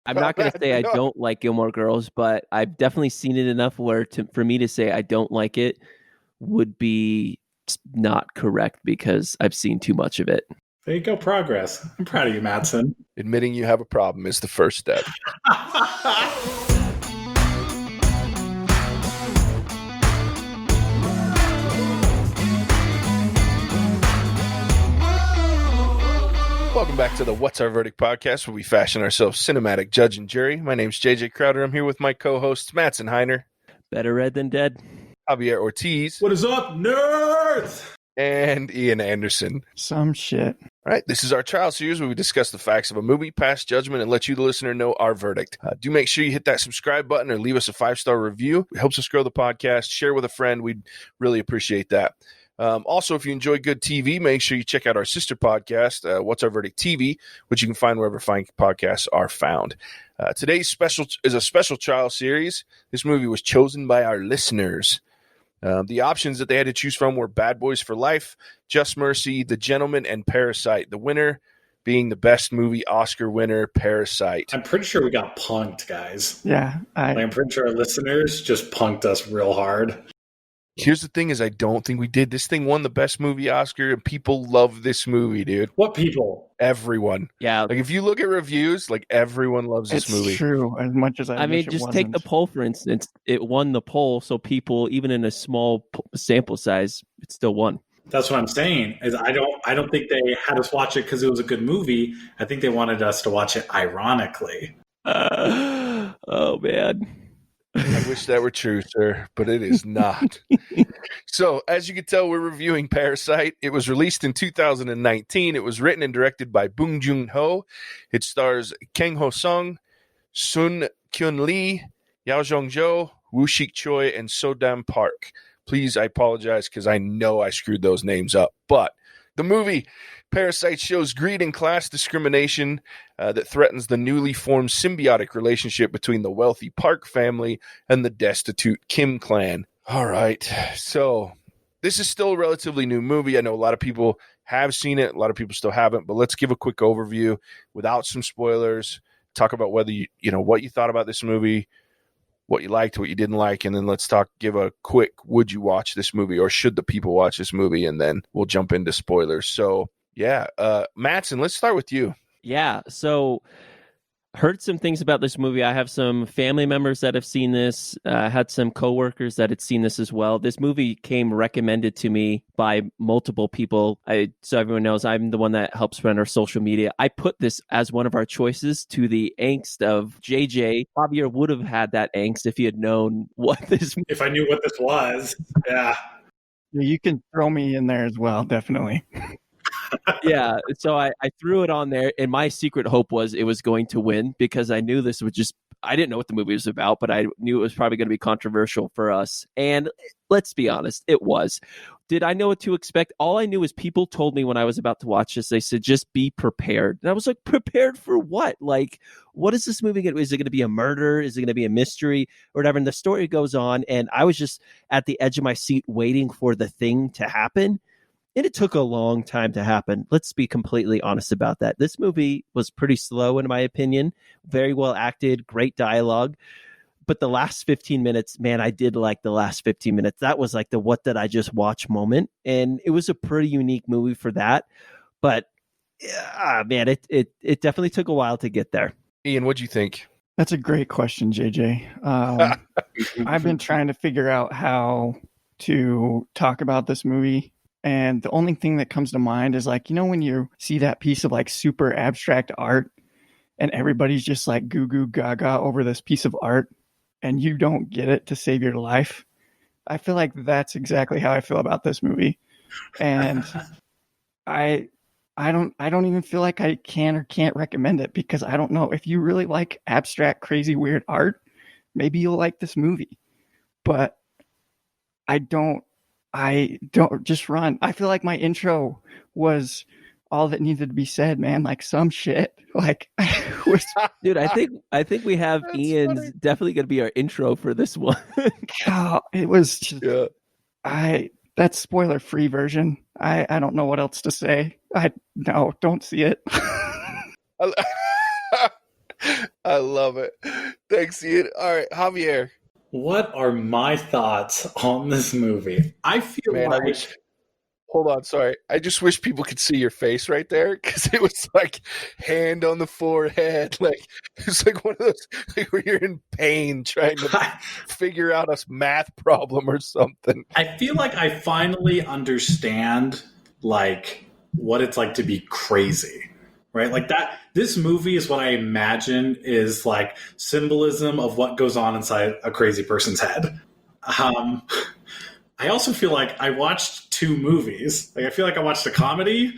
I'm not going to say I don't like Gilmore Girls, but I've definitely seen it enough where for me to say I don't like it would be not correct because I've seen too much of it. There you go, progress. I'm proud of you, Mattson. Admitting you have a problem is the first step. Welcome back to the What's Our Verdict podcast, where we fashion ourselves cinematic judge and jury. My name's JJ Crowder. I'm here with my co-hosts, Mattson Heiner. Better red than dead. Javier Ortiz. What is up, nerds? And Ian Anderson. Some shit. All right, this is our trial series where we discuss the facts of a movie, pass judgment, and let you, the listener, know our verdict. Do make sure you hit that subscribe button or leave us a 5-star review. It helps us grow the podcast. Share with a friend. We'd really appreciate that. Also, if you enjoy good TV, make sure you check out our sister podcast, What's Our Verdict TV, which you can find wherever fine podcasts are found. Today's special is a special trial series. This movie was chosen by our listeners. The options that they had to choose from were Bad Boys for Life, Just Mercy, The Gentleman, and Parasite. The winner being the best movie Oscar winner, Parasite. I'm pretty sure we got punked, guys. Yeah. I'm pretty sure our listeners just punked us real hard. Here's the thing is I don't think we did. This thing won the best movie Oscar, and people love this movie, dude. What people? Everyone. Yeah. Like, if you look at reviews, like, everyone loves this movie. It's true, as much as I mean, just take the poll, for instance. It won the poll, so people, even in a small sample size, it still won. That's what I'm saying. Is I don't think they had us watch it because it was a good movie. I think they wanted us to watch it ironically. Oh, man. I wish that were true, sir, but it is not. So, as you can tell, we're reviewing Parasite. It was released in 2019. It was written and directed by Bong Joon Ho. It stars Kang-ho Song, Sun-kyun Lee, Yeo-jeong, Woo-shik Choi, and So-dam Park. Please, I apologize because I know I screwed those names up. But the movie Parasite shows greed and class discrimination that threatens the newly formed symbiotic relationship between the wealthy Park family and the destitute Kim clan. All right, so this is still a relatively new movie. I know a lot of people have seen it. A lot of people still haven't, but let's give a quick overview without some spoilers. Talk about whether you know what you thought about this movie, what you liked, what you didn't like, and then let's give a quick, would you watch this movie or should the people watch this movie? And then we'll jump into spoilers. So yeah, Mattson, let's start with you. Yeah, so heard some things about this movie. I have some family members that have seen this. Had some coworkers that had seen this as well. This movie came recommended to me by multiple people. So everyone knows I'm the one that helps run our social media. I put this as one of our choices to the angst of JJ. Javier would have had that angst if he had known what this. If I knew what this was, yeah. You can throw me in there as well, definitely. Yeah, so I threw it on there, and my secret hope was it was going to win because I knew this would I didn't know what the movie was about, but I knew it was probably going to be controversial for us. And let's be honest, it was. Did I know what to expect? All I knew is people told me when I was about to watch this, they said, just be prepared. And I was like, prepared for what? Like, what is this movie going to be? Is it going to be a murder? Is it going to be a mystery or whatever? And the story goes on, and I was just at the edge of my seat waiting for the thing to happen. And it took a long time to happen. Let's be completely honest about that. This movie was pretty slow, in my opinion. Very well acted, great dialogue. But the last 15 minutes, man, I did like the last 15 minutes. That was like the what did I just watch moment. And it was a pretty unique movie for that. But, man, it definitely took a while to get there. Ian, what'd you think? That's a great question, JJ. I've been trying to figure out how to talk about this movie. And the only thing that comes to mind is like, you know, when you see that piece of like super abstract art and everybody's just like goo goo gaga over this piece of art and you don't get it to save your life. I feel like that's exactly how I feel about this movie. And I don't even feel like I can or can't recommend it because I don't know. If you really like abstract, crazy, weird art, maybe you'll like this movie. But I don't just run. I feel like my intro was all that needed to be said, man. Like some shit. Like, dude, I think we have Ian's funny. Definitely going to be our intro for this one. God, it was just, that's spoiler free version. I don't know what else to say. No, don't see it. I love it. Thanks, Ian. All right, Javier. What are my thoughts on this movie? I feel Man, like hold on, sorry. I just wish people could see your face right there because it was like hand on the forehead. Like it's like one of those like where you're in pain trying to figure out a math problem or something. I feel like I finally understand like what it's like to be crazy. Right? Like that this movie is what I imagine is like symbolism of what goes on inside a crazy person's head. I also feel like I watched two movies. Like I feel like I watched a comedy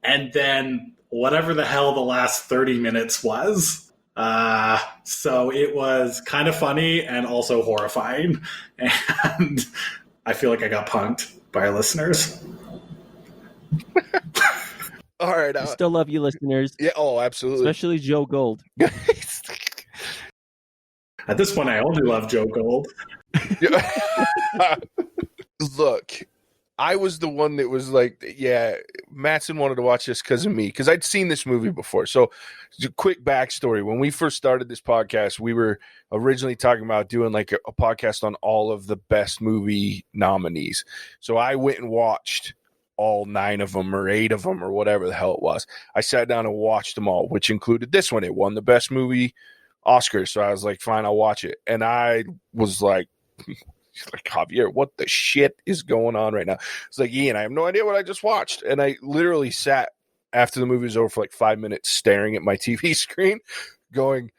and then whatever the hell the last 30 minutes was. So it was kind of funny and also horrifying. And I feel like I got punked by our listeners. All right. I still love you, listeners. Yeah. Oh, absolutely. Especially Joe Gold. At this point, I only love Joe Gold. Look, I was the one that was like, yeah, Mattson wanted to watch this because of me, because I'd seen this movie before. So, quick backstory. When we first started this podcast, we were originally talking about doing like a podcast on all of the best movie nominees. So, I went and watched all 9 of them or 8 of them or whatever the hell it was. I sat down and watched them all, which included this one. It won the best movie Oscar. So, I was like, fine, I'll watch it. And I was like, Javier, what the shit is going on right now? It's like, Ian, I have no idea what I just watched. And I literally sat after the movie was over for like 5 minutes staring at my TV screen going,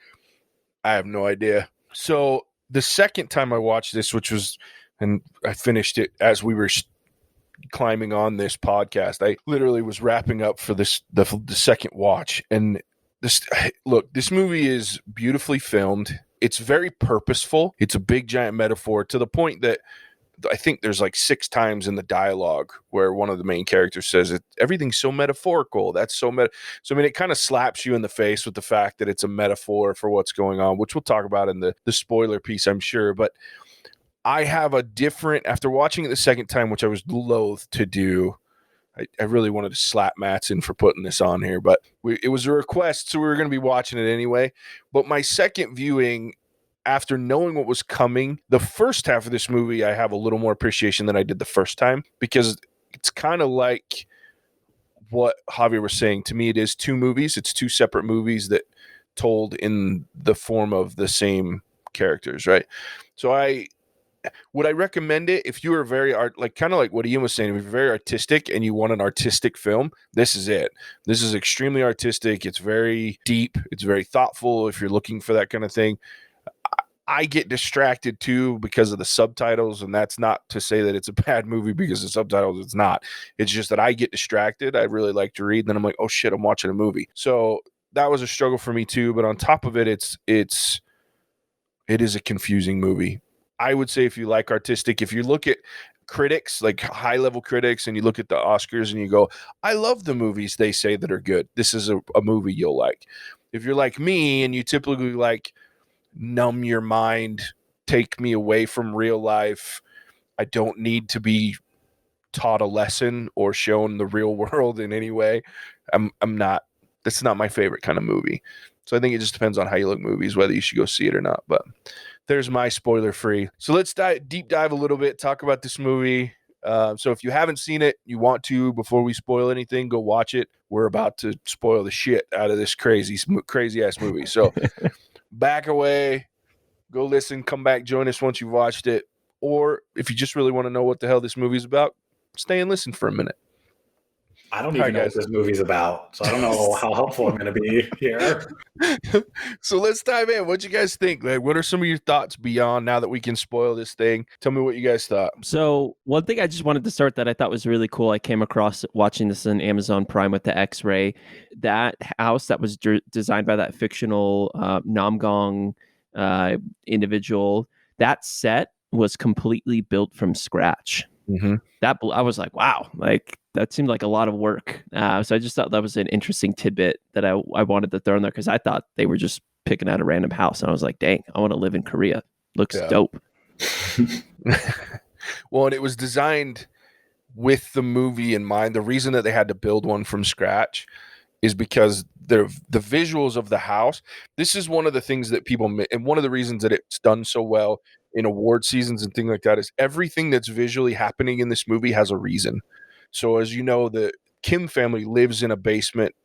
I have no idea. So the second time I watched this, which was, and I finished it as we were climbing on this podcast, I literally was wrapping up for this, the second watch. And this movie is beautifully filmed. It's very purposeful. It's a big giant metaphor to the point that I think there's like 6 times in the dialogue where one of the main characters says everything's so metaphorical. That's so So, I mean, it kind of slaps you in the face with the fact that it's a metaphor for what's going on, which we'll talk about in the spoiler piece, I'm sure. But I have a different, after watching it the second time, which I was loath to do, I really wanted to slap Mattson for putting this on here, but it was a request, so we were going to be watching it anyway. But my second viewing, after knowing what was coming, the first half of this movie, I have a little more appreciation than I did the first time, because it's kind of like what Javier was saying. To me, it is 2 movies. It's 2 separate movies that told in the form of the same characters, right? So would I recommend it if you were very kind of like what Ian was saying, if you're very artistic and you want an artistic film, this is it. This is extremely artistic. It's very deep. It's very thoughtful if you're looking for that kind of thing. I get distracted too because of the subtitles, and that's not to say that it's a bad movie because of subtitles. It's not. It's just that I get distracted. I really like to read, and then I'm like, oh shit, I'm watching a movie. So that was a struggle for me too. But on top of it, it is a confusing movie. I would say if you like artistic, if you look at critics, like high-level critics, and you look at the Oscars and you go, I love the movies they say that are good, this is a movie you'll like. If you're like me and you typically like numb your mind, take me away from real life, I don't need to be taught a lesson or shown the real world in any way, I'm not, that's not my favorite kind of movie. So I think it just depends on how you look at movies, whether you should go see it or not. But there's my spoiler free. So let's deep dive a little bit, talk about this movie. So if you haven't seen it, you want to, before we spoil anything, go watch it. We're about to spoil the shit out of this crazy ass movie. So back away, go listen, come back, join us once you've watched it. Or if you just really want to know what the hell this movie's about, stay and listen for a minute. I don't even know what this movie's about, so I don't know how helpful I'm going to be here. So let's dive in. What you guys think? Like, what are some of your thoughts beyond now that we can spoil this thing? Tell me what you guys thought. So one thing I just wanted to start that I thought was really cool, I came across watching this on Amazon Prime with the X-Ray, that house that was designed by that fictional Namgong individual, that set was completely built from scratch. Mm-hmm. That I was like, wow, like that seemed like a lot of work. So I just thought that was an interesting tidbit that I wanted to throw in there, because I thought they were just picking out a random house, and I was like, dang, I want to live in Korea. Looks dope. Well, and it was designed with the movie in mind. The reason that they had to build one from scratch is because the visuals of the house. This is one of the things that and one of the reasons that it's done so well in award seasons and things like that is everything that's visually happening in this movie has a reason. So as you know, the Kim family lives in a basement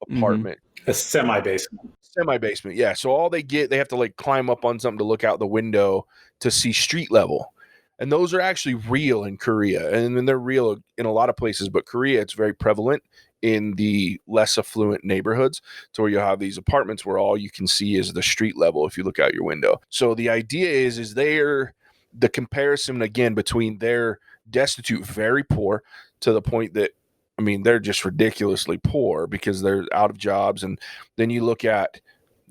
apartment. A semi-basement. Semi-basement, yeah. So all they have to like climb up on something to look out the window to see street level. And those are actually real in Korea. And then they're real in a lot of places, but Korea, it's very prevalent in the less affluent neighborhoods to where you have these apartments where all you can see is the street level if you look out your window. So the idea is they're the comparison again between their destitute, very poor to the point that, I mean, they're just ridiculously poor because they're out of jobs. And then you look at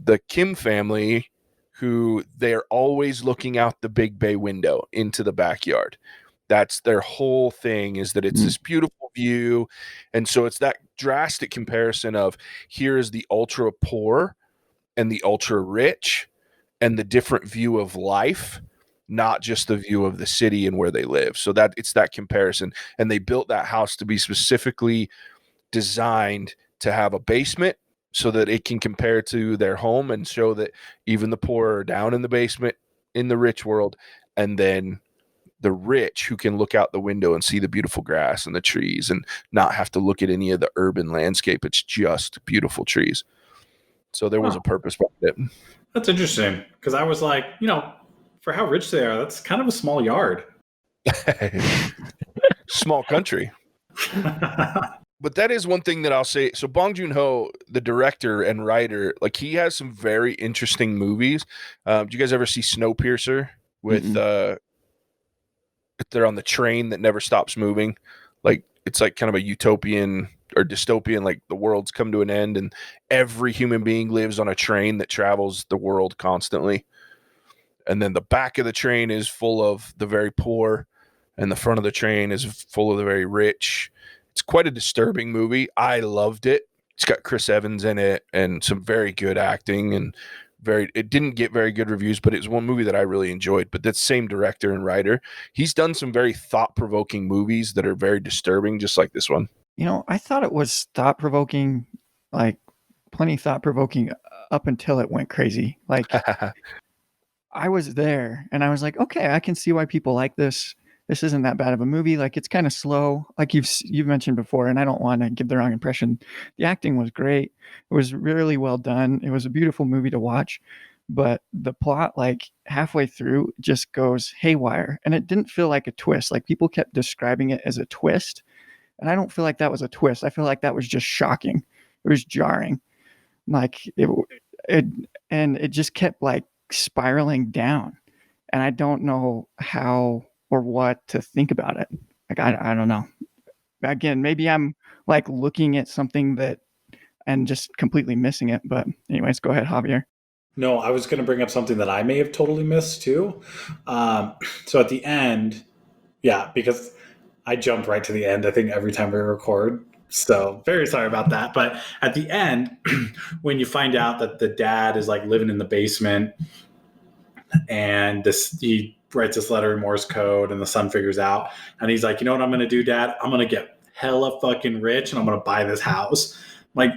the Kim family, who they're always looking out the big bay window into the backyard. That's their whole thing, is that it's this beautiful view. And so it's that drastic comparison of here is the ultra poor and the ultra rich and the different view of life, not just the view of the city and where they live. So that it's that comparison. And they built that house to be specifically designed to have a basement so that it can compare to their home and show that even the poor are down in the basement in the rich world. And then the rich who can look out the window and see the beautiful grass and the trees and not have to look at any of the urban landscape. It's just beautiful trees. So there was a purpose behind it. That's interesting, because I was like, for how rich they are, that's kind of a small yard. Small country. But that is one thing that I'll say. So Bong Joon Ho, the director and writer, like he has some very interesting movies. Do you guys ever see Snowpiercer with they're on the train that never stops moving? Like it's like kind of a utopian or dystopian, like the world's come to an end and every human being lives on a train that travels the world constantly. And then the back of the train is full of the very poor and the front of the train is full of the very rich. It's quite a disturbing movie. I loved it. It's got Chris Evans in it and some very good acting, and it didn't get very good reviews, but it was one movie that I really enjoyed. But that same director and writer, he's done some very thought-provoking movies that are very disturbing, just like this one. I thought it was thought-provoking, like plenty thought-provoking up until it went crazy. Like I was there and I was like, okay, I can see why people like this. This isn't that bad of a movie. Like it's kind of slow, like you've mentioned before, and I don't want to give the wrong impression. The acting was great. It was really well done. It was a beautiful movie to watch, but the plot, like halfway through, just goes haywire, and it didn't feel like a twist. Like people kept describing it as a twist, and I don't feel like that was a twist. I feel like that was just shocking. It was jarring. Like it just kept like spiraling down, and I don't know how or what to think about it. Like, I don't know. Again, maybe I'm like looking at something that and just completely missing it. But anyways, go ahead, Javier. No, I was going to bring up something that I may have totally missed too. So at the end, because I jumped right to the end, I think every time we record. So very sorry about that. But at the end, when you find out that the dad is like living in the basement and he writes this letter in Morse code and the son figures out and he's like, you know what I'm going to do, Dad? I'm going to get hella fucking rich and I'm going to buy this house. Like,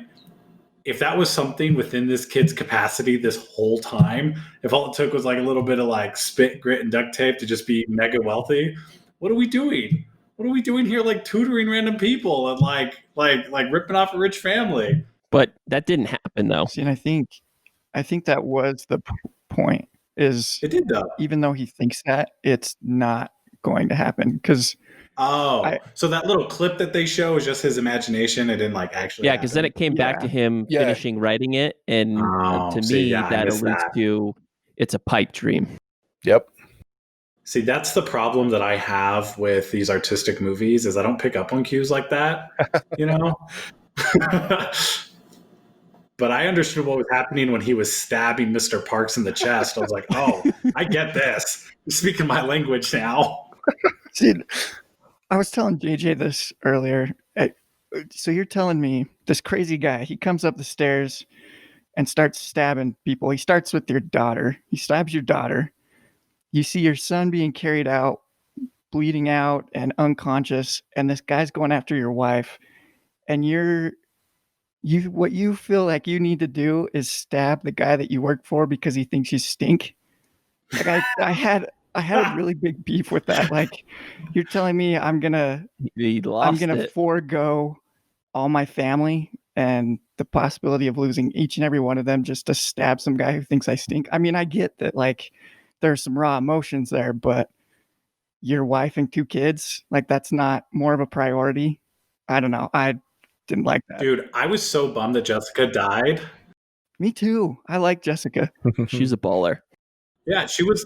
if that was something within this kid's capacity this whole time, if all it took was like a little bit of like spit, grit, and duct tape to just be mega wealthy, what are we doing? What are we doing here? Like tutoring random people and like ripping off a rich family. But that didn't happen though. See, and I think that was the point. Is it did though? Even though he thinks that, it's not going to happen because. So that little clip that they show is just his imagination. It didn't like actually. Yeah, because then it came back to him finishing writing it, and to me that alludes to it's a pipe dream. Yep. See, that's the problem that I have with these artistic movies is I don't pick up on cues like that, But I understood what was happening when he was stabbing Mr. Parks in the chest. I was like, oh, I get this. You're speaking my language now. See, I was telling JJ this earlier. So you're telling me this crazy guy, he comes up the stairs and starts stabbing people. He starts with your daughter. He stabs your daughter. You see your son being carried out, bleeding out and unconscious. And this guy's going after your wife. And you're what you feel like you need to do is stab the guy that you work for because he thinks you stink. Like I had a really big beef with that. Like, you're telling me I'm gonna it. forego all my family and the possibility of losing each and every one of them just to stab some guy who thinks I stink. I mean, I get that, like, there's some raw emotions there, but your wife and 2 kids, like, that's not more of a priority. I don't know. I didn't like that. Dude, I was so bummed that Jessica died. Me too. I like Jessica. She's a baller. Yeah, she was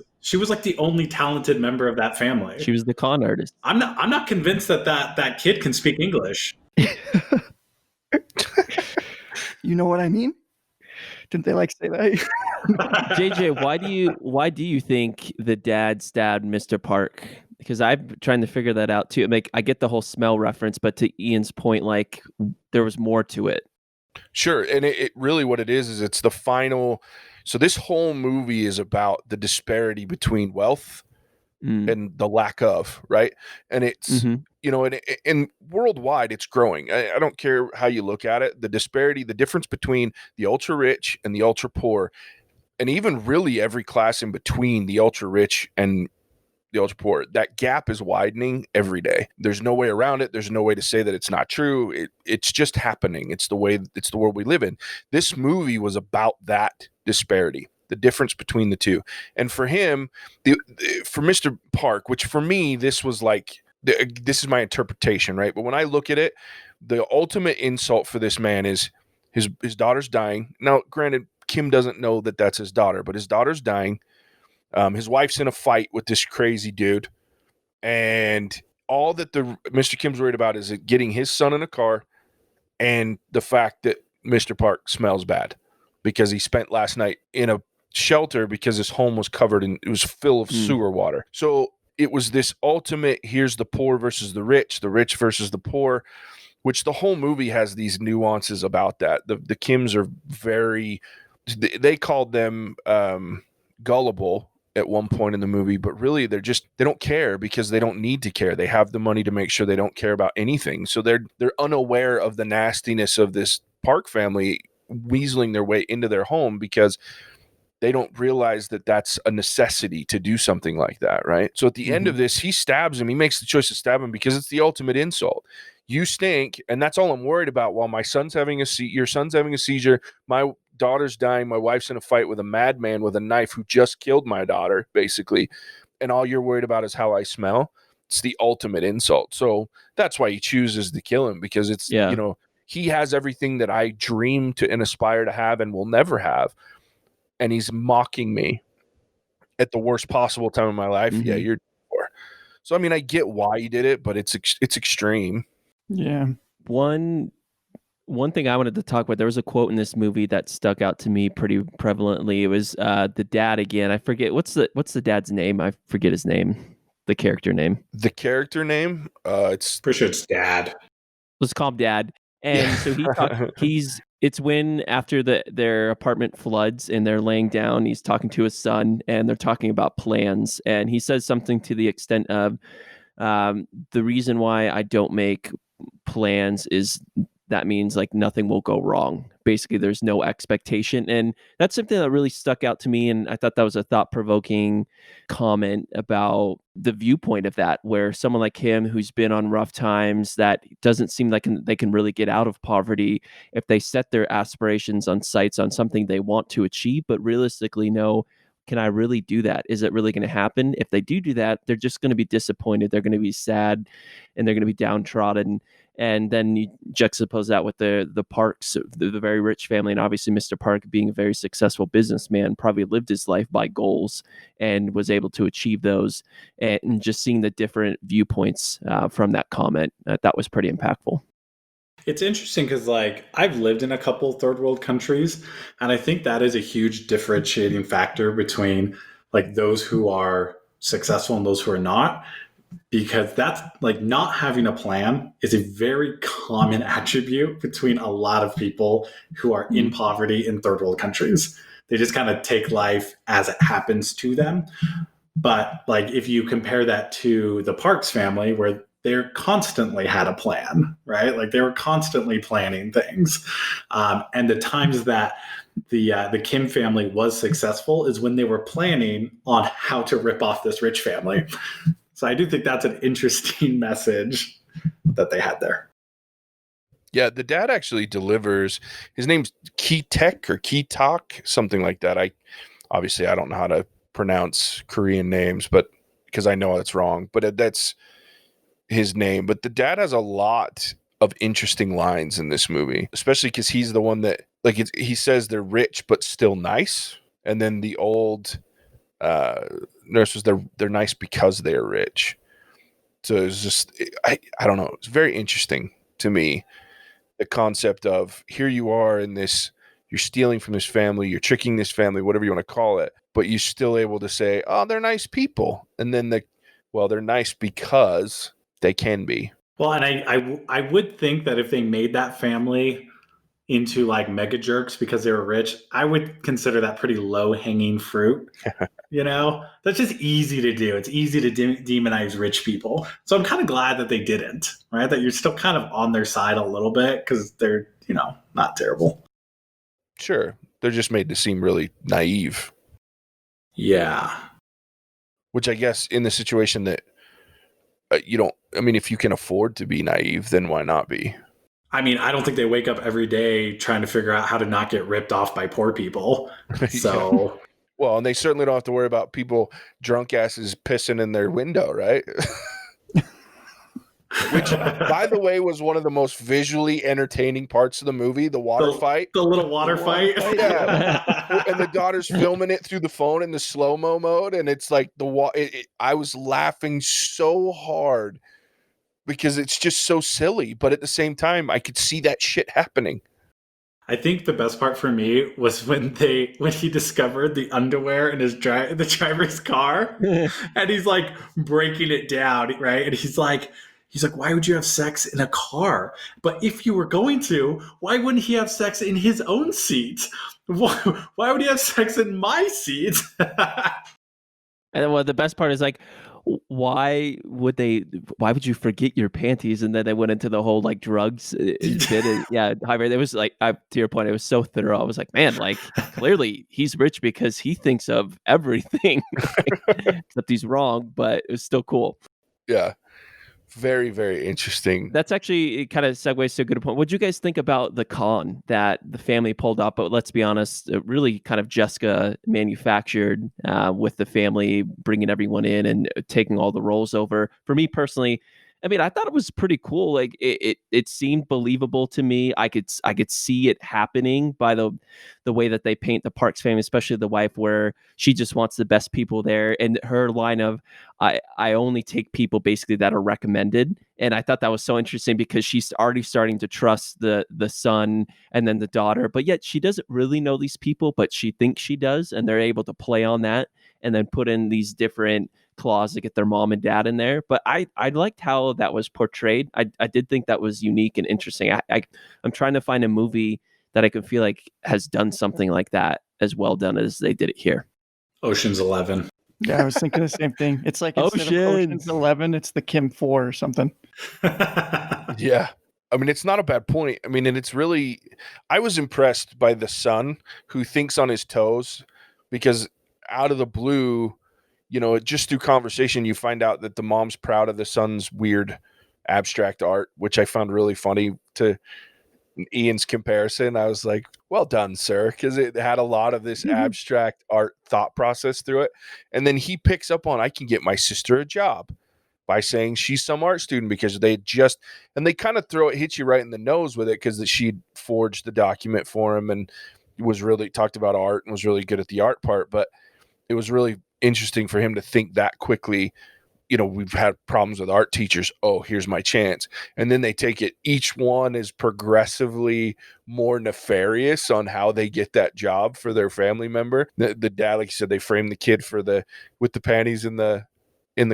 like the only talented member of that family. She was the con artist. I'm not convinced that kid can speak English. You know what I mean? Didn't they like say that? JJ, why do you think the dad stabbed Mr. Park? Because I'm trying to figure that out too. Like, I get the whole smell reference, but to Ian's point, like, there was more to it. Sure. And it really, what it is it's the final. So this whole movie is about the disparity between wealth and the lack of, right? And it's, you know, and worldwide it's growing. I don't care how you look at it. The disparity, the difference between the ultra rich and the ultra poor, and even really every class in between the ultra rich and the ultra poor, that gap is widening every day. There's no way around it. There's no way to say that it's not true. It's just happening. It's the world we live in. This movie was about that disparity, the difference between the two. And for him, for Mr. Park, which for me, this was like, this is my interpretation, right? But when I look at it, the ultimate insult for this man is his daughter's dying. Now, granted, Kim doesn't know that that's his daughter, but his daughter's dying. His wife's in a fight with this crazy dude, and all that Mr. Kim's worried about is getting his son in a car, and the fact that Mr. Park smells bad because he spent last night in a shelter because his home was covered in, it was full of sewer water. So it was this ultimate, here's the poor versus the rich versus the poor, which the whole movie has these nuances about that. The Kims are very, they called them gullible at one point in the movie, but really they don't care because they don't need to care. They have the money to make sure they don't care about anything. So they're unaware of the nastiness of this Park family weaseling their way into their home because they don't realize that that's a necessity to do something like that, right? So at the end of this, he stabs him. He makes the choice to stab him because it's the ultimate insult. You stink, and that's all I'm worried about. While my son's having your son's having a seizure, my daughter's dying, my wife's in a fight with a madman with a knife who just killed my daughter, basically, and all you're worried about is how I smell. It's the ultimate insult. So that's why he chooses to kill him, because it's, you know, he has everything that I dream to and aspire to have and will never have. And he's mocking me at the worst possible time in my life. Yeah, you're poor. So, I mean, I get why he did it, but it's extreme. Yeah. One thing I wanted to talk about, there was a quote in this movie that stuck out to me pretty prevalently. It was the dad again. I forget what's the dad's name. I forget his name. The character name. The character name? It's pretty sure it's Dad. Let's call him Dad. And so it's when after their apartment floods and they're laying down, he's talking to his son and they're talking about plans. And he says something to the extent of the reason why I don't make plans is that means like nothing will go wrong. Basically, there's no expectation. And that's something that really stuck out to me. And I thought that was a thought-provoking comment about the viewpoint of that, where someone like him who's been on rough times, that doesn't seem like they can really get out of poverty if they set their aspirations on sights on something they want to achieve, but realistically know, can I really do that? Is it really going to happen? If they do that, they're just going to be disappointed. They're going to be sad and they're going to be downtrodden. And then you juxtapose that with the Parks, the very rich family, and obviously Mr. Park being a very successful businessman, probably lived his life by goals and was able to achieve those. And just seeing the different viewpoints from that comment, that was pretty impactful. It's interesting because, like, I've lived in a couple third world countries, and I think that is a huge differentiating factor between, like, those who are successful and those who are not. Because that's, like, not having a plan is a very common attribute between a lot of people who are in poverty in third world countries. They just kind of take life as it happens to them. But, like, if you compare that to the Parks family, where they constantly had a plan, right? Like they were constantly planning things. And the times that the Kim family was successful is when they were planning on how to rip off this rich family. So I do think that's an interesting message that they had there. Yeah, the dad actually delivers. His name's Ki-tek or Ki-tak, something like that. I don't know how to pronounce Korean names, but because I know it's wrong, but that's his name. But the dad has a lot of interesting lines in this movie, especially because he's the one that, like, he says they're rich but still nice, and then the old nurse was they're nice because they're rich. So it's just I don't know. It's very interesting to me, the concept of here you are in this, you're stealing from this family, you're tricking this family, whatever you want to call it, but you're still able to say, oh, they're nice people, and then they're nice because they can be. Well, and I would think that if they made that family into like mega jerks because they were rich, I would consider that pretty low hanging fruit. That's just easy to do. It's easy to demonize rich people. So I'm kind of glad that they didn't, right? That you're still kind of on their side a little bit because they're, not terrible. Sure. They're just made to seem really naive. Yeah. Which I guess in the situation that if you can afford to be naive, then why not be? I mean, I don't think they wake up every day trying to figure out how to not get ripped off by poor people. So, yeah. Well, and they certainly don't have to worry about people drunk asses pissing in their window, right? Which, by the way, was one of the most visually entertaining parts of the movie, the water fight. The little water fight. Yeah. And the daughter's filming it through the phone in the slow-mo mode, and it's like I was laughing so hard because it's just so silly, but at the same time, I could see that shit happening. I think the best part for me was when he discovered the underwear in the driver's car, and he's like breaking it down, right? And he's like, why would you have sex in a car? But if you were going to, why wouldn't he have sex in his own seat? Why would he have sex in my seat? And the best part is like, why would you forget your panties? And then they went into the whole like drugs bit. Yeah, it was like, to your point, it was so thorough. I was like, man, like clearly he's rich because he thinks of everything, except he's wrong, but it was still cool. Yeah. Very, very interesting. That's actually, it kind of segues to a good point. What do you guys think about the con that the family pulled up? But let's be honest, it really kind of Jessica manufactured with the family bringing everyone in and taking all the roles over. For me personally, I mean, I thought it was pretty cool. Like it seemed believable to me. I could see it happening by the way that they paint the Parks family, especially the wife, where she just wants the best people there. And her line of, I only take people basically that are recommended. And I thought that was so interesting because she's already starting to trust the son and then the daughter, but yet she doesn't really know these people, but she thinks she does. And they're able to play on that and then put in these different clause to get their mom and dad in there. But I liked how that was portrayed. I did think that was unique and interesting. I'm trying to find a movie that I can feel like has done something like that as well done as they did it here. Ocean's 11. Yeah, I was thinking the same thing. It's like instead of Ocean's 11, it's the Kim 4 or something. Yeah. I mean, it's not a bad point. I mean, and it's really, I was impressed by the son who thinks on his toes, because out of the blue, just through conversation, you find out that the mom's proud of the son's weird abstract art, which I found really funny to Ian's comparison. I was like, well done, sir, because it had a lot of this abstract art thought process through it. And then he picks up on, I can get my sister a job by saying she's some art student, because they kind of hit you right in the nose with it, because she'd forged the document for him and was really talked about art and was really good at the art part. But it was really interesting for him to think that quickly. We've had problems with art teachers. Oh, here's my chance. And then they take it. Each one is progressively more nefarious on how they get that job for their family member. The dad, like you said, they frame the kid with the panties in the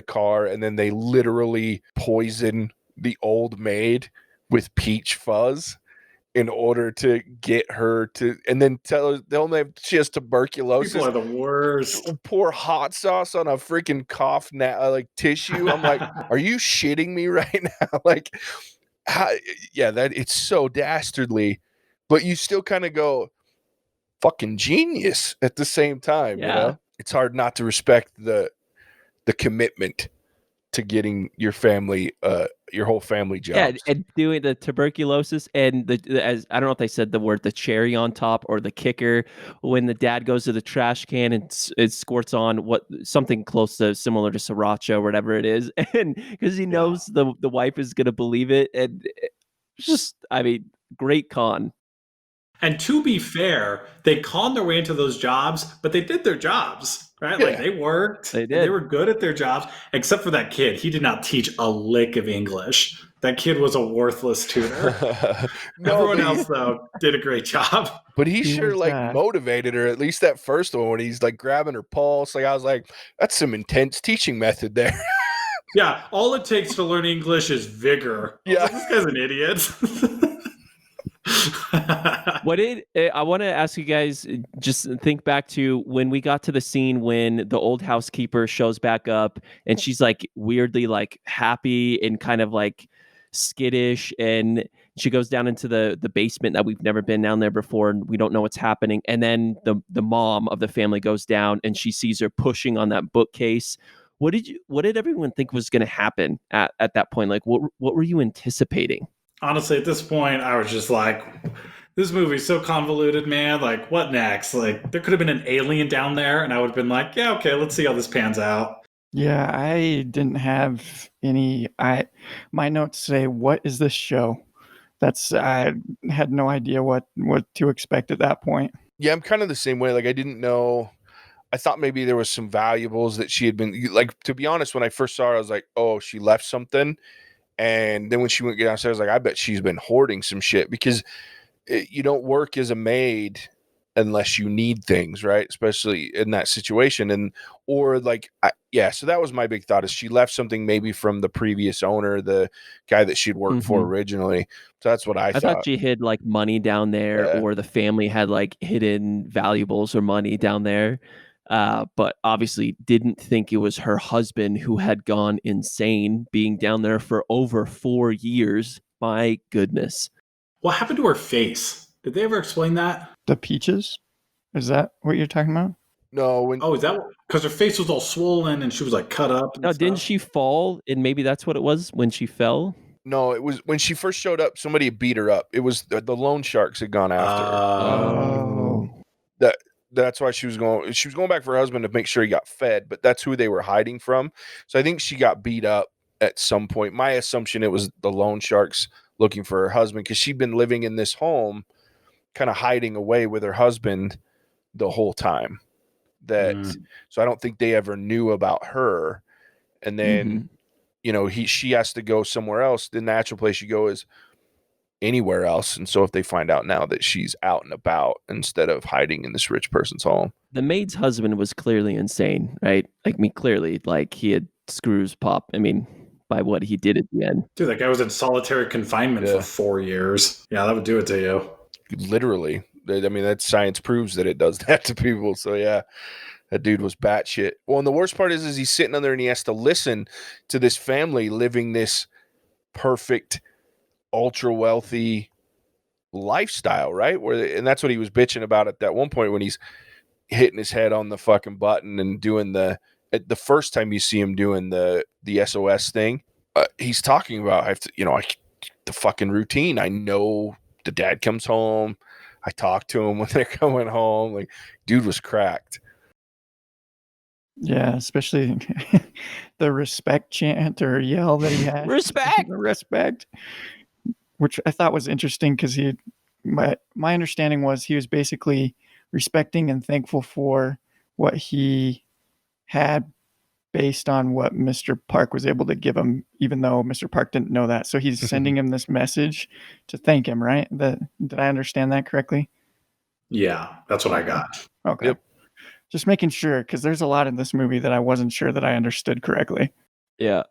car, and then they literally poison the old maid with peach fuzz. in order to get her to, and then tell her she has tuberculosis. People are the worst. Pour hot sauce on a freaking cough like tissue. I'm like, are you shitting me right now? Like, that it's so dastardly, but you still kind of go, fucking genius at the same time. Yeah. You know, it's hard not to respect the commitment to getting your family, your whole family jobs. Yeah, and doing the tuberculosis and as I don't know if they said the word, the cherry on top or the kicker, when the dad goes to the trash can and it squirts on something close to similar to sriracha or whatever it is, and because he knows the wife is going to believe it, and it's just, I mean, great con. And to be fair, they conned their way into those jobs, but they did their jobs, right? Yeah. Like they worked, They did. and they were good at their jobs, except for that kid. He did not teach a lick of English. That kid was a worthless tutor. Everyone else, though, did a great job. But he sure was, motivated her, at least that first one when he's like grabbing her pulse. Like I was like, that's some intense teaching method there. Yeah, all it takes to learn English is vigor. Yeah. This guy's an idiot. I want to ask you guys, just think back to when we got to the scene when the old housekeeper shows back up and she's like weirdly like happy and kind of like skittish, and she goes down into the basement that we've never been down there before and we don't know what's happening, and then the mom of the family goes down and she sees her pushing on that bookcase. What did everyone think was going to happen at that point? Like what were you anticipating? Honestly, at this point, I was just like, this movie's so convoluted, man. Like, what next? Like, there could have been an alien down there, and I would have been like, yeah, okay, let's see how this pans out. Yeah, I didn't have any. My notes say, "What is this show?" I had no idea what to expect at that point. Yeah, I'm kind of the same way. Like, I didn't know. I thought maybe there was some valuables that she had been like. To be honest, when I first saw her, I was like, "Oh, she left something." And then when she went downstairs, like, I bet she's been hoarding some shit, because you don't work as a maid unless you need things, right? Especially in that situation. So that was my big thought, is she left something maybe from the previous owner, the guy that she'd worked for originally. So that's what I thought. I thought she hid like money down there, or the family had like hidden valuables or money down there. But obviously didn't think it was her husband who had gone insane, being down there for over 4 years. My goodness. What happened to her face? Did they ever explain that? The peaches? Is that what you're talking about? No. Is that because her face was all swollen and she was like cut up? No, didn't she fall? And maybe that's what it was when she fell? No, it was when she first showed up, somebody beat her up. It was the loan sharks had gone after her. That's why she was going back for her husband to make sure he got fed, but that's who they were hiding from. So I think she got beat up at some point. My assumption, it was the loan sharks looking for her husband, because she'd been living in this home kind of hiding away with her husband the whole time. So I don't think they ever knew about her. And then, she has to go somewhere else. The natural place you go is anywhere else. And so if they find out now that she's out and about instead of hiding in this rich person's home. The maid's husband was clearly insane, right? Clearly, like he had screws pop. By what he did at the end. Dude, that guy was in solitary confinement for 4 years. Yeah, that would do it to you. Literally. That science proves that it does that to people. So yeah, that dude was batshit. Well, and the worst part is he's sitting on there and he has to listen to this family living this perfect, ultra wealthy lifestyle, right? And that's what he was bitching about at that one point when he's hitting his head on the fucking button and doing the first time you see him doing the SOS thing. He's talking about, the fucking routine. I know the dad comes home. I talk to him when they're coming home. Like, dude was cracked. Yeah, especially the respect chant or yell that he had. Respect. Which I thought was interesting, because my understanding was he was basically respecting and thankful for what he had based on what Mr. Park was able to give him, even though Mr. Park didn't know that. So he's sending him this message to thank him, right? Did I understand that correctly? Yeah, that's what I got. Okay. Yep. Just making sure, because there's a lot in this movie that I wasn't sure that I understood correctly. Yeah.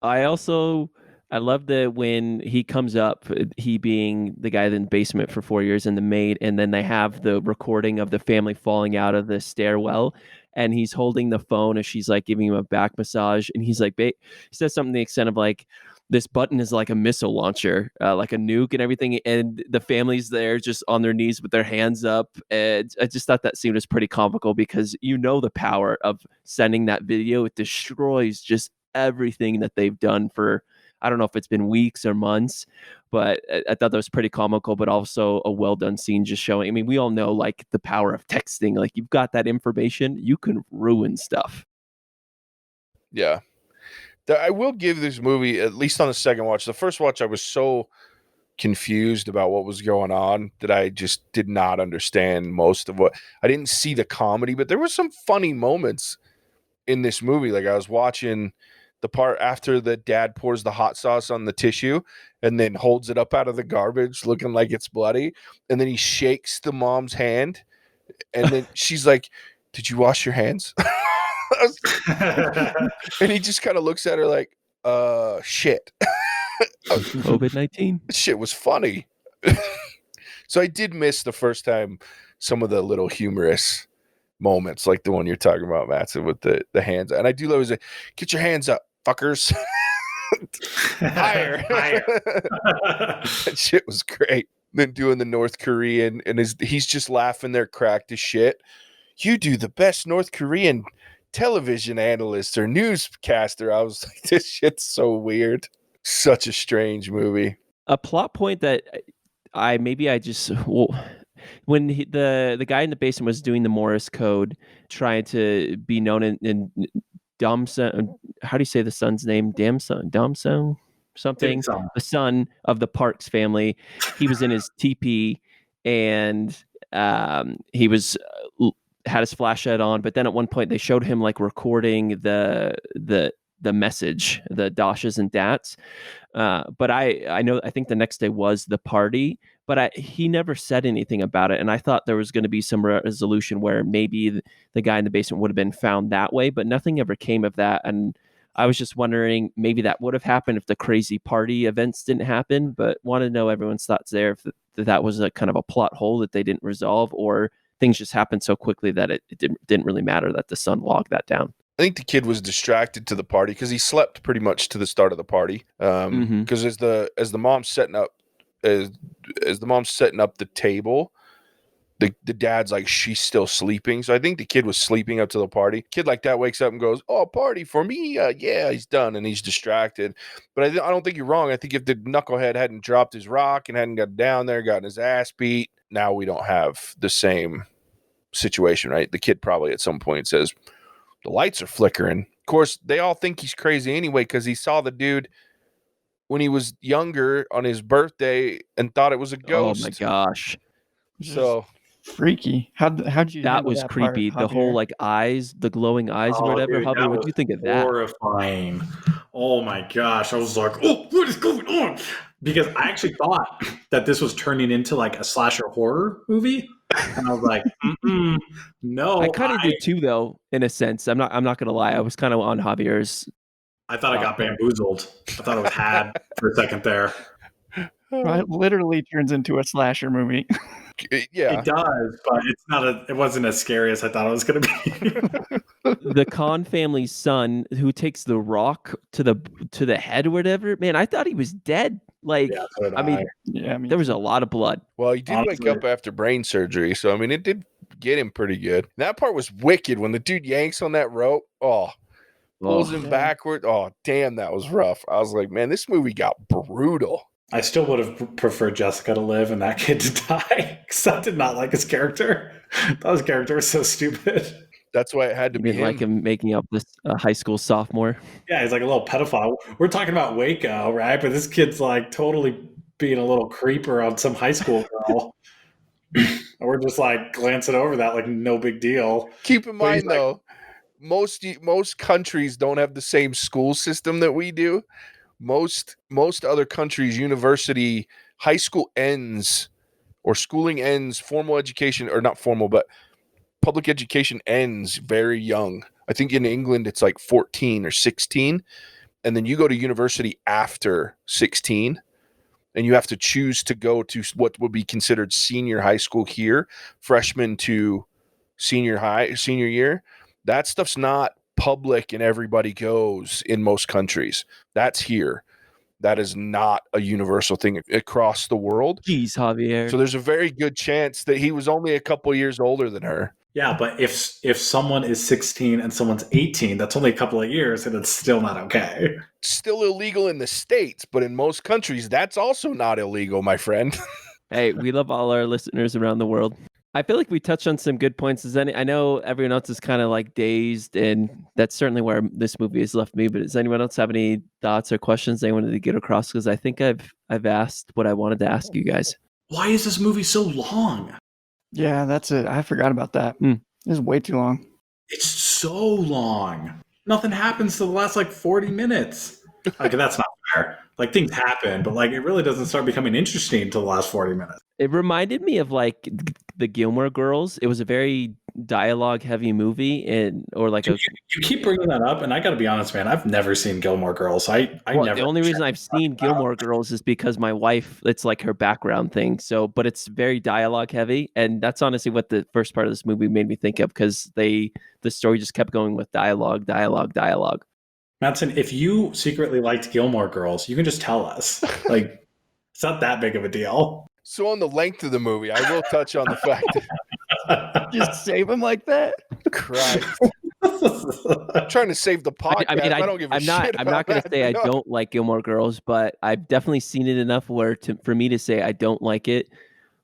I also, I love that when he comes up, he being the guy in the basement for 4 years and the maid, and then they have the recording of the family falling out of the stairwell, and he's holding the phone and she's like giving him a back massage, and he's like, he says something to the extent of like, this button is like a missile launcher, like a nuke and everything, and the family's there just on their knees with their hands up. And I just thought that scene was pretty comical because you know the power of sending that video. It destroys just everything that they've done for, I don't know if it's been weeks or months, but I thought that was pretty comical, but also a well done scene just showing. I mean, we all know like the power of texting. Like you've got that information, you can ruin stuff. Yeah. I will give this movie, at least on the second watch. The first watch, I was so confused about what was going on that I just did not understand most of what. I didn't see the comedy, but there were some funny moments in this movie. Like I was watching the part after the dad pours the hot sauce on the tissue and then holds it up out of the garbage looking like it's bloody. And then he shakes the mom's hand. And then she's like, "Did you wash your hands?" And he just kind of looks at her like, shit. COVID-19. Shit was funny. So I did miss the first time some of the little humorous moments, like the one you're talking about, Mattson, with the hands. And I do love it. Get your hands up, fuckers. Higher. That shit was great. Then doing the North Korean, and he's just laughing there, cracked as shit. You do the best North Korean television analyst or newscaster. I was like, this shit's so weird. Such a strange movie. A plot point that when the guy in the basement was doing the Morse code, trying to be known in Damson. How do you say the son's name? Damson, something. The son of the Parks family. He was in his teepee, and he was had his flashlight on. But then at one point they showed him like recording the message, the dashes and dats. But I think the next day was the party, but he never said anything about it. And I thought there was going to be some resolution where maybe the guy in the basement would have been found that way, but nothing ever came of that. And I was just wondering, maybe that would have happened if the crazy party events didn't happen, but want to know everyone's thoughts there, if that was a kind of a plot hole that they didn't resolve, or things just happened so quickly that it didn't really matter that the son logged that down. I think the kid was distracted to the party because he slept pretty much to the start of the party. Because as the mom's setting up the table, the dad's like, she's still sleeping. So I think the kid was sleeping up to the party. Kid like that wakes up and goes, "Oh, party for me? Yeah." He's done and he's distracted. But I don't think you're wrong. I think if the knucklehead hadn't dropped his rock and hadn't got down there, gotten his ass beat, now we don't have the same situation, right? The kid probably at some point says, "The lights are flickering." Of course, they all think he's crazy anyway because he saw the dude when he was younger on his birthday and thought it was a ghost. Oh my gosh! So freaky. How'd you? That was creepy. Part, the whole like eyes, the glowing eyes, or whatever. Dude, Javier, what do you think of that? Horrifying. Oh my gosh! I was like, "Oh, what is going on?" Because I actually thought that this was turning into like a slasher horror movie. And I was like, no. I kind of did too, though, in a sense. I'm not gonna lie. I was kind of on Javier's. I thought I got bamboozled. I thought it was had for a second there. It literally turns into a slasher movie. Yeah, it does, but it's not. It wasn't as scary as I thought it was going to be. The Khan family's son, who takes the rock to the head or whatever. Man, I thought he was dead. Like, Yeah, so did I mean, there was a lot of blood. Well, he did wake up after brain surgery, so I mean, it did get him pretty good. That part was wicked when the dude yanks on that rope. Pulls him backward. Oh, damn, that was rough. I was like, man, this movie got brutal. I still would have preferred Jessica to live and that kid to die, because I did not like his character. I thought his character was so stupid. That's why it had to be him. Like him making up this high school sophomore. Yeah, he's like a little pedophile. We're talking about Waco, right? But this kid's like totally being a little creeper on some high school girl. And we're just like glancing over that like no big deal. Keep in mind, though, most countries don't have the same school system that we do. Most other countries, university, high school ends, or schooling ends, formal education, or not formal, but public education ends very young. I think in England it's like 14 or 16. and then you go to university after 16, and you have to choose to go to what would be considered senior high school here, freshman to senior year. That stuff's not public and everybody goes in most countries. That's here. That is not a universal thing across the world. Jeez, Javier. So there's a very good chance that he was only a couple years older than her. Yeah, but if someone is 16 and someone's 18, that's only a couple of years, and it's still not okay. It's still illegal in the States, but in most countries, that's also not illegal, my friend. Hey, we love all our listeners around the world. I feel like we touched on some good points. I know everyone else is kind of like dazed, and that's certainly where this movie has left me. But does anyone else have any thoughts or questions they wanted to get across? Because I think I've asked what I wanted to ask you guys. Why is this movie so long? Yeah, that's it. I forgot about that. This is way too long. It's so long. Nothing happens to the last 40 minutes. Like, that's not fair. Like, things happen, but it really doesn't start becoming interesting until the last 40 minutes. It reminded me of the Gilmore Girls. It was a very dialogue-heavy movie, you keep bringing that up, and I got to be honest, man. I've never seen Gilmore Girls. The only reason I've seen Gilmore Girls is because my wife. It's like her background thing. So, but it's very dialogue-heavy, and that's honestly what the first part of this movie made me think of, because the story just kept going with dialogue. Mattson, if you secretly liked Gilmore Girls, you can just tell us. It's not that big of a deal. So on the length of the movie, I will touch on the fact that Just save him like that? Christ. I'm trying to save the podcast. I don't give a shit. I'm not going to say I don't like Gilmore Girls, but I've definitely seen it enough where for me to say I don't like it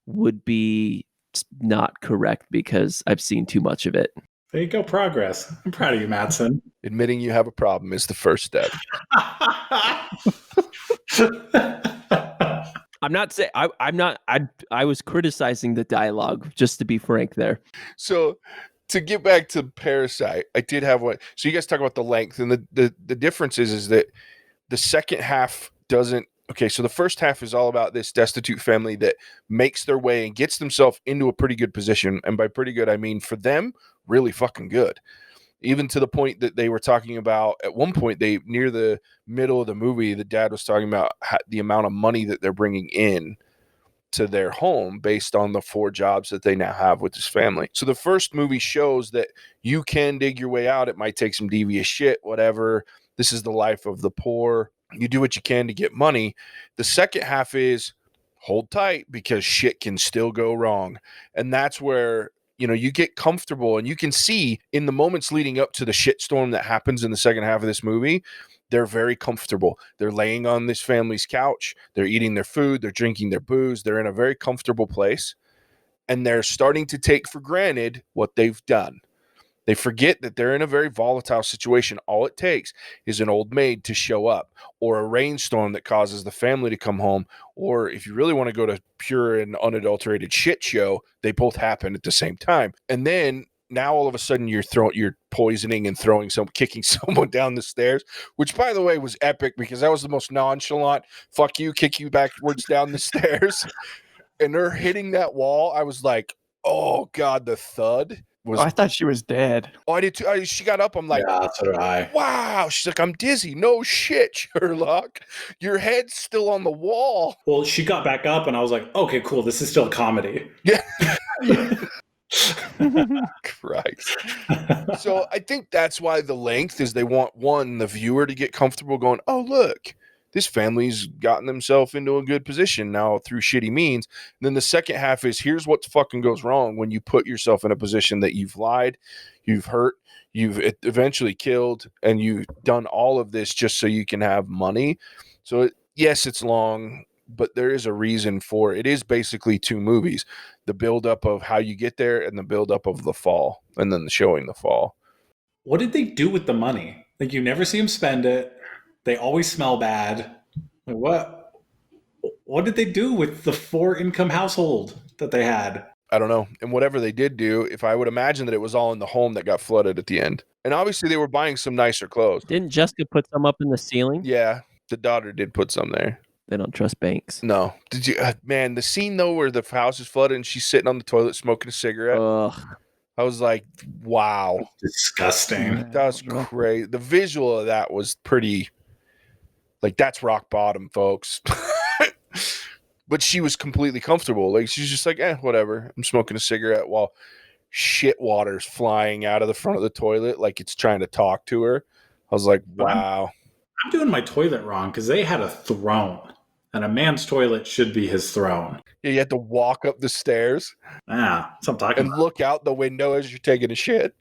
would be not correct, because I've seen too much of it. There you go, progress. I'm proud of you, Mattson. Admitting you have a problem is the first step. I'm not saying I was criticizing the dialogue, just to be frank there. So to get back to Parasite, I did have one. So you guys talk about the length, and the difference is that the second half doesn't. Okay, so the first half is all about this destitute family that makes their way and gets themselves into a pretty good position. And by pretty good, I mean for them, really fucking good. Even to the point that they were talking about at one point, near the middle of the movie, the dad was talking about the amount of money that they're bringing in to their home based on the 4 jobs that they now have with this family. So the first movie shows that you can dig your way out. It might take some devious shit, whatever. This is the life of the poor. You do what you can to get money. The second half is hold tight, because shit can still go wrong. And that's where, you get comfortable, and you can see in the moments leading up to the shitstorm that happens in the second half of this movie, they're very comfortable. They're laying on this family's couch. They're eating their food. They're drinking their booze. They're in a very comfortable place, and they're starting to take for granted what they've done. They forget that they're in a very volatile situation. All it takes is an old maid to show up, or a rainstorm that causes the family to come home. Or if you really want to go to pure and unadulterated shit show, they both happen at the same time. And then now all of a sudden you're poisoning and kicking someone down the stairs, which by the way was epic, because that was the most nonchalant fuck you, kick you backwards down the stairs. And they're hitting that wall. I was like, oh God, the thud. I thought she was dead. Oh, I did too. She got up. I'm like, yeah, so did I. Wow. She's like, I'm dizzy. No shit, Sherlock. Your head's still on the wall. Well, she got back up, and I was like, okay, cool. This is still a comedy. Yeah. Christ. So I think that's why the length is they want the viewer to get comfortable going, oh, look, this family's gotten themselves into a good position now through shitty means. And then the second half is here's what fucking goes wrong when you put yourself in a position that you've lied, you've hurt, you've eventually killed, and you've done all of this just so you can have money. So yes, it's long, but there is a reason for it. It is basically 2 movies, the buildup of how you get there and the buildup of the fall, and then showing the fall. What did they do with the money? You never see them spend it. They always smell bad. What did they do with the 4-income household that they had? I don't know. And whatever they did do, if I would imagine that it was all in the home that got flooded at the end. And obviously they were buying some nicer clothes. Didn't Jessica put some up in the ceiling? Yeah, the daughter did put some there. They don't trust banks. No. Did you? Man, the scene though where the house is flooded and she's sitting on the toilet smoking a cigarette. Ugh. I was like, wow. Disgusting. That was crazy. The visual of that was pretty Like, that's rock bottom, folks. But she was completely comfortable. Like, she's just like, whatever. I'm smoking a cigarette while shit water's flying out of the front of the toilet like it's trying to talk to her. I was like, wow. I'm doing my toilet wrong because they had a throne, and a man's toilet should be his throne. Yeah, you had to walk up the stairs. Yeah, that's what I'm talking and about. look out the window as you're taking a shit.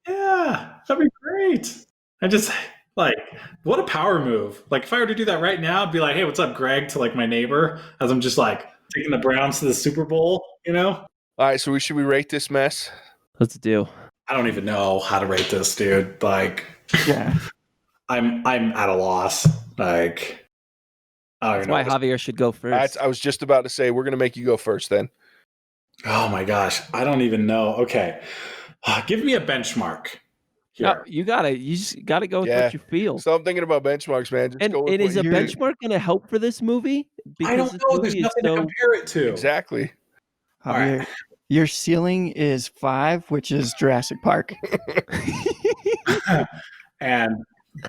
Yeah, that'd be great. I just like, what a power move. Like, if I were to do that right now, I'd be like, hey, what's up, Greg, to like my neighbor as I'm just like taking the Browns to the Super Bowl, you know? All right, so should we rate this mess? Let's do. I don't even know how to rate this, dude. Like, Yeah. I'm at a loss. Like, I don't That's even why know. Javier should go first. I was just about to say, we're going to make you go first then. Oh my gosh, I don't even know. Okay, give me a benchmark here. No, you just gotta go with Yeah. what you feel. So I'm thinking about benchmarks, man. Just And go with is a what you benchmark going to help for this movie? I don't this know. There's movie is nothing to compare it to. Exactly. All right. Javier, your ceiling is 5, which is Jurassic Park. And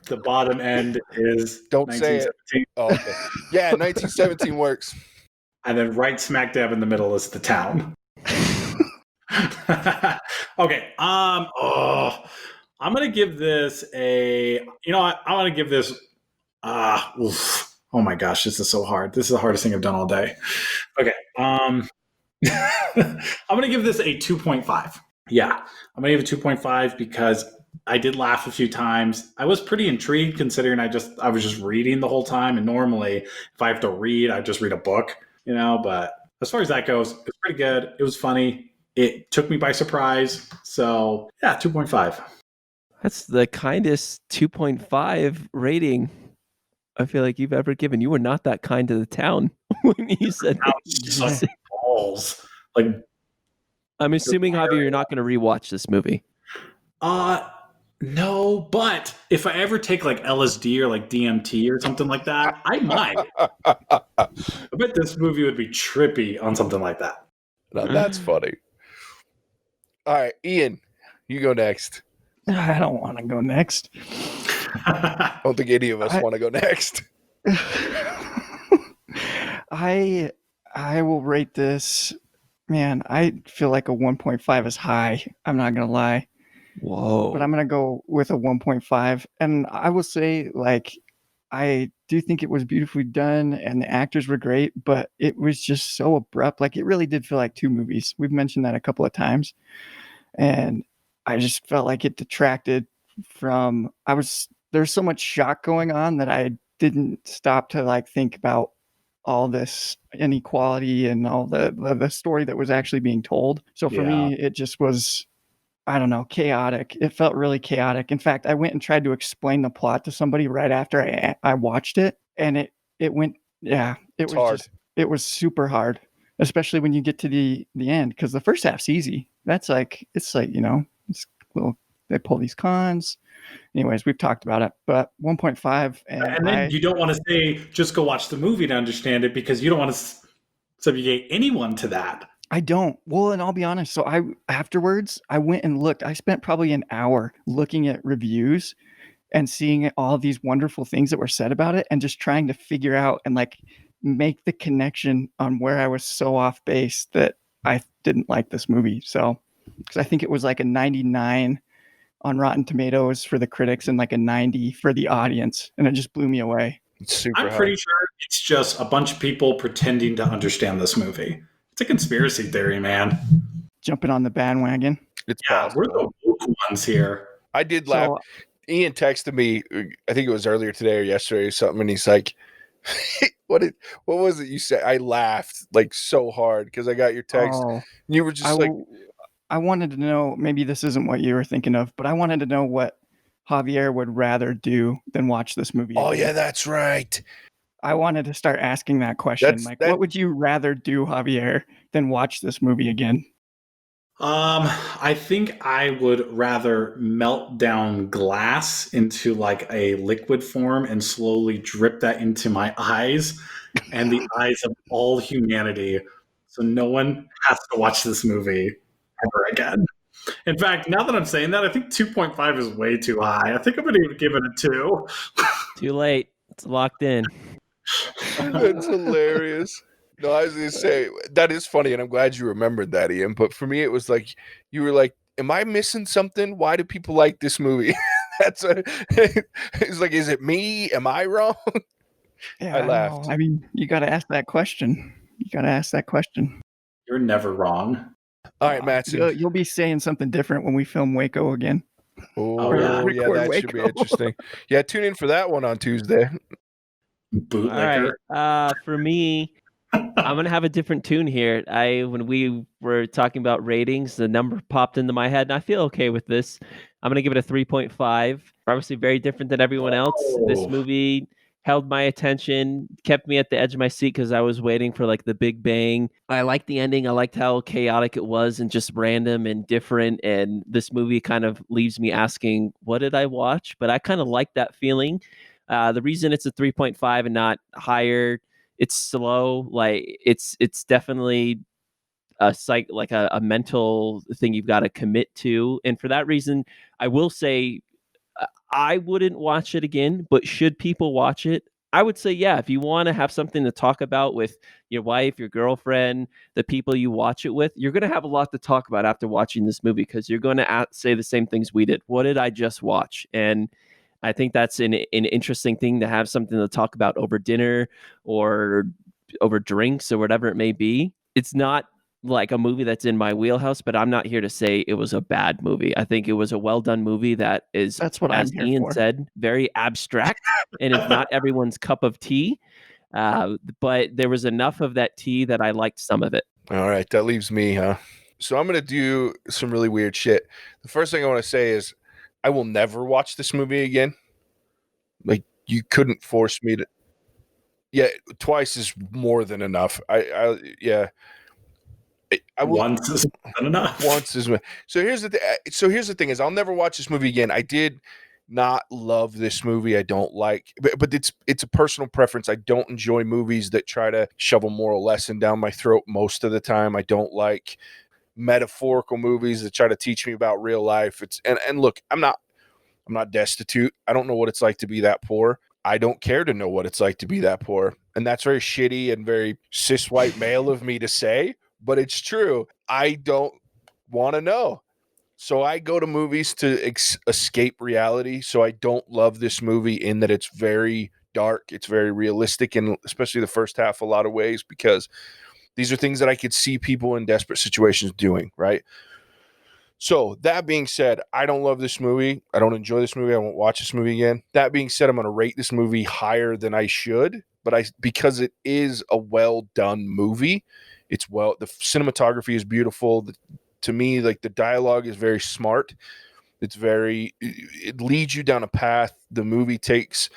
the bottom end is Don't say it. 1917. Oh, okay. Yeah, 1917 works. And then right smack dab in the middle is the town. Okay. I'm gonna give this a. You know what? I want to give this. Oof. Oh my gosh, this is so hard. This is the hardest thing I've done all day. Okay. I'm gonna give this a 2.5. Yeah, I'm gonna give it 2.5 because I did laugh a few times. I was pretty intrigued considering I was just reading the whole time, and normally if I have to read, I just read a book, you know. But as far as that goes, it was pretty good. It was funny. It took me by surprise. So yeah, 2.5. That's the kindest 2.5 rating I feel like you've ever given. You were not that kind to the town when you said Like balls. Like, I'm assuming, Javier, you're not going to rewatch this movie. no, but if I ever take like LSD or like DMT or something like that, I might. I bet this movie would be trippy on something like that. Now, that's funny. All right, Ian, you go next. I don't want to go next. I don't think any of us want to go next. I will rate this. Man, I feel like a 1.5 is high. I'm not gonna lie. Whoa. But I'm gonna go with a 1.5. And I will say, like, I do think it was beautifully done and the actors were great, but it was just so abrupt. Like, it really did feel like two movies. We've mentioned that a couple of times. And I just felt like it detracted from there's so much shock going on that I didn't stop to like think about all this inequality and all the story that was actually being told. So for me, it just was, I don't know, chaotic. It felt really chaotic. In fact, I went and tried to explain the plot to somebody right after I watched it, and it went, yeah, it was super hard, especially when you get to the end, because the first half's easy. It's like, you know, they pull these cons. Anyways, we've talked about it, but 1.5. And then you don't want to say, just go watch the movie to understand it, because you don't want to subjugate anyone to that. I don't. Well, and I'll be honest. So afterwards, I went and looked. I spent probably an hour looking at reviews and seeing all these wonderful things that were said about it, and just trying to figure out and like make the connection on where I was so off base that I didn't like this movie. So, because I think it was like a 99 on Rotten Tomatoes for the critics and like a 90 for the audience, and it just blew me away. It's super I'm pretty sure it's just a bunch of people pretending to understand this movie. It's a conspiracy theory, man. Jumping on the bandwagon. It's Yeah, possible. we're the woke ones here. I did laugh. Ian texted me, I think it was earlier today or yesterday or something, and he's like, what was it you said? I laughed like so hard because I got your text. And you were just I wanted to know, maybe this isn't what you were thinking of, but I wanted to know what Javier would rather do than watch this movie. Oh, yeah, that's right. I wanted to start asking that question. What would you rather do, Javier, than watch this movie again? I think I would rather melt down glass into like a liquid form and slowly drip that into my eyes and the eyes of all humanity, so no one has to watch this movie ever again. In fact, now that I'm saying that, I think 2.5 is way too high. I think I'm going to give it a 2. Too late. It's locked in. That's hilarious. No, I was going to say, that is funny, and I'm glad you remembered that, Ian. But for me, it was like, you were like, am I missing something? Why do people like this movie? It's like, is it me? Am I wrong? Yeah, I I laughed. know. I mean, you got to ask that question. You're never wrong. All right, Mattson. You'll be saying something different when we film Waco again. Oh, yeah. yeah, that should be Waco. interesting. Yeah, tune in for that one on Tuesday. Bootlicker. All right. For me, I'm gonna have a different tune here. When we were talking about ratings, the number popped into my head, and I feel okay with this. I'm gonna give it a 3.5. Obviously, very different than everyone else. This Oh. movie held my attention, kept me at the edge of my seat because I was waiting for like the big bang. I liked the ending. I liked how chaotic it was and just random and different. And this movie kind of leaves me asking, what did I watch? But I kind of like that feeling. The reason it's a 3.5 and not higher, it's slow. Like it's definitely a mental thing you've got to commit to. And for that reason, I will say I wouldn't watch it again, but should people watch it? I would say, yeah, if you want to have something to talk about with your wife, your girlfriend, the people you watch it with, you're going to have a lot to talk about after watching this movie because you're going to say the same things we did. What did I just watch? And I think that's an interesting thing to have something to talk about over dinner or over drinks or whatever it may be. It's not like a movie that's in my wheelhouse, but I'm not here to say it was a bad movie. I think it was a well done movie that is, That's what as I'm here Ian for. said, very abstract and it's not everyone's cup of tea. But there was enough of that tea that I liked some of it. All right, that leaves me, huh? So I'm going to do some really weird shit. The first thing I want to say is I will never watch this movie again. Like, you couldn't force me to. Yeah, twice is more than enough. I will. Once is not enough. Once is. So here's the thing is I'll never watch this movie again. I did not love this movie. I don't like, but it's a personal preference. I don't enjoy movies that try to shove a moral lesson down my throat most of the time. I don't like metaphorical movies that try to teach me about real life. And look, I'm not destitute. I don't know what it's like to be that poor. I don't care to know what it's like to be that poor. And that's very shitty and very cis white male of me to say, but it's true. I don't want to know. So I go to movies to escape reality. So I don't love this movie in that it's very dark. It's very realistic, and especially the first half a lot of ways, because these are things that I could see people in desperate situations doing, right? So that being said, I don't love this movie. I don't enjoy this movie. I won't watch this movie again. That being said, I'm going to rate this movie higher than I should, but because it is a well done movie. The cinematography is beautiful. To me, like, the dialogue is very smart. It leads you down a path. The movie takes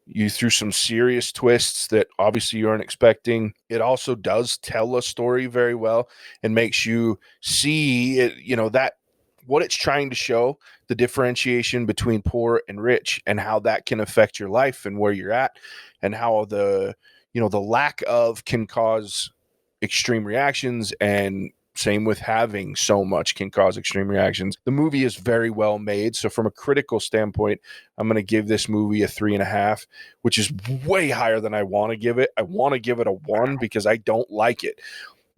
you through some serious twists that obviously you aren't expecting. It also does tell a story very well and makes you see it, that what it's trying to show, the differentiation between poor and rich, and how that can affect your life and where you're at, and how the lack of can cause extreme reactions, and same with having so much can cause extreme reactions. The movie is very well made. So from a critical standpoint, I'm going to give this movie a 3.5, which is way higher than I want to give it. I want to give it a 1 because I don't like it.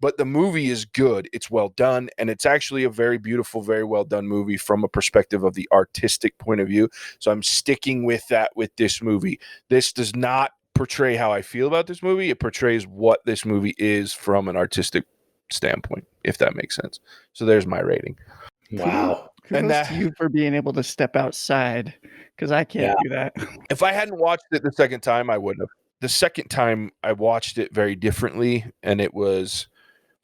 But the movie is good. It's well done. And it's actually a very beautiful, very well done movie from a perspective of the artistic point of view. So I'm sticking with that with this movie. This does not portray how I feel about this movie. It portrays what this movie is from an artistic standpoint, if that makes sense. So there's my rating. Wow. Kudos to you for being able to step outside, because I can't do that. If I hadn't watched it the second time, I wouldn't have. The second time I watched it very differently, and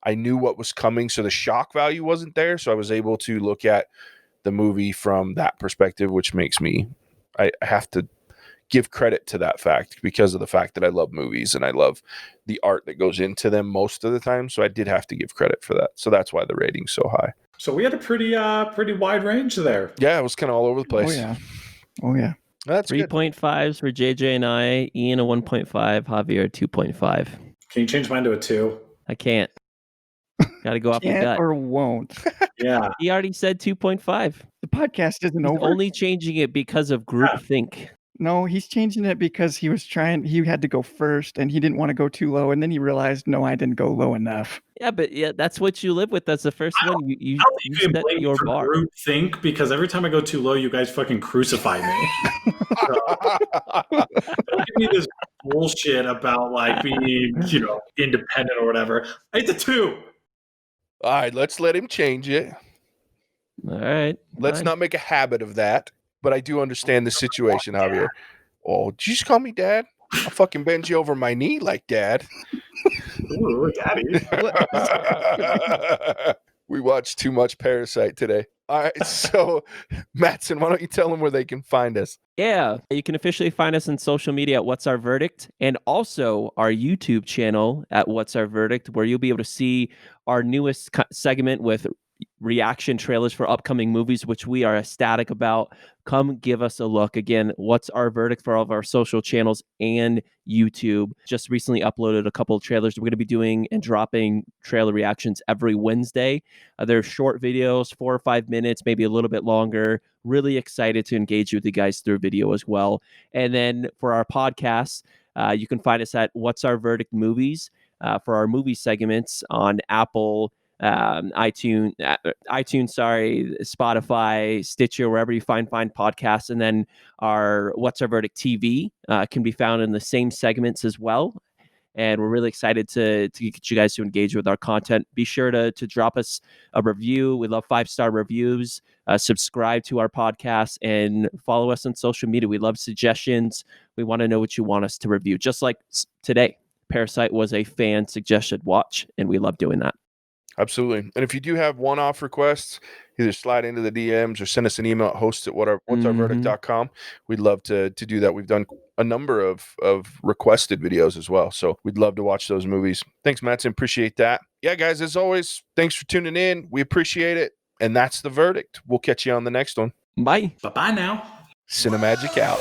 I knew what was coming, so the shock value wasn't there. So I was able to look at the movie from that perspective, which makes me, I have to give credit to that fact because of the fact that I love movies and I love the art that goes into them most of the time. So I did have to give credit for that. So that's why the rating's so high. So we had a pretty wide range there. Yeah, it was kind of all over the place. Oh yeah. That's 3.5s for JJ and I. Ian a 1.5. Javier a 2.5. Can you change mine to a 2? I can't. Got to go off the Can't gut. or won't. Yeah. He already said 2.5. The podcast isn't He's over. only changing it because of groupthink. No, he's changing it because he had to go first and he didn't want to go too low. And then he realized, no, I didn't go low enough. Yeah, but that's what you live with. That's the first one. You I don't think you can set blame me your for bar. group think, because every time I go too low, you guys fucking crucify me. Don't give me this bullshit about like being, independent or whatever. I hit the 2. All right, let's let him change it. All right. Let's fine. not make a habit of that. But I do understand the situation, Javier. Oh, did you just call me dad? I'll fucking bend you over my knee like dad. Ooh, daddy. We watched too much Parasite today. All right, so Mattson, why don't you tell them where they can find us? Yeah, you can officially find us on social media at What's Our Verdict, and also our YouTube channel at What's Our Verdict, where you'll be able to see our newest segment with reaction trailers for upcoming movies, which we are ecstatic about. Come give us a look. Again, What's Our Verdict for all of our social channels and YouTube. Just recently uploaded a couple of trailers. We're going to be doing and dropping trailer reactions every Wednesday. They're short videos, 4 or 5 minutes, maybe a little bit longer. Really excited to engage with you guys through video as well. And then for our podcast, you can find us at What's Our Verdict Movies for our movie segments on Apple, iTunes, Spotify, Stitcher, wherever you find podcasts. And then our What's Our Verdict TV can be found in the same segments as well. And we're really excited to get you guys to engage with our content. Be sure to drop us a review. We love 5-star reviews. Subscribe to our podcast and follow us on social media. We love suggestions. We want to know what you want us to review. Just like today, Parasite was a fan suggested watch, and we love doing that. Absolutely. And if you do have one-off requests, either slide into the DMs or send us an email at hosts@whatsourverdict.com. We'd love to do that. We've done a number of requested videos as well. So we'd love to watch those movies. Thanks, Mattson. Appreciate that. Yeah, guys, as always, thanks for tuning in. We appreciate it. And that's the verdict. We'll catch you on the next one. Bye. Bye-bye now. Cinemagic out.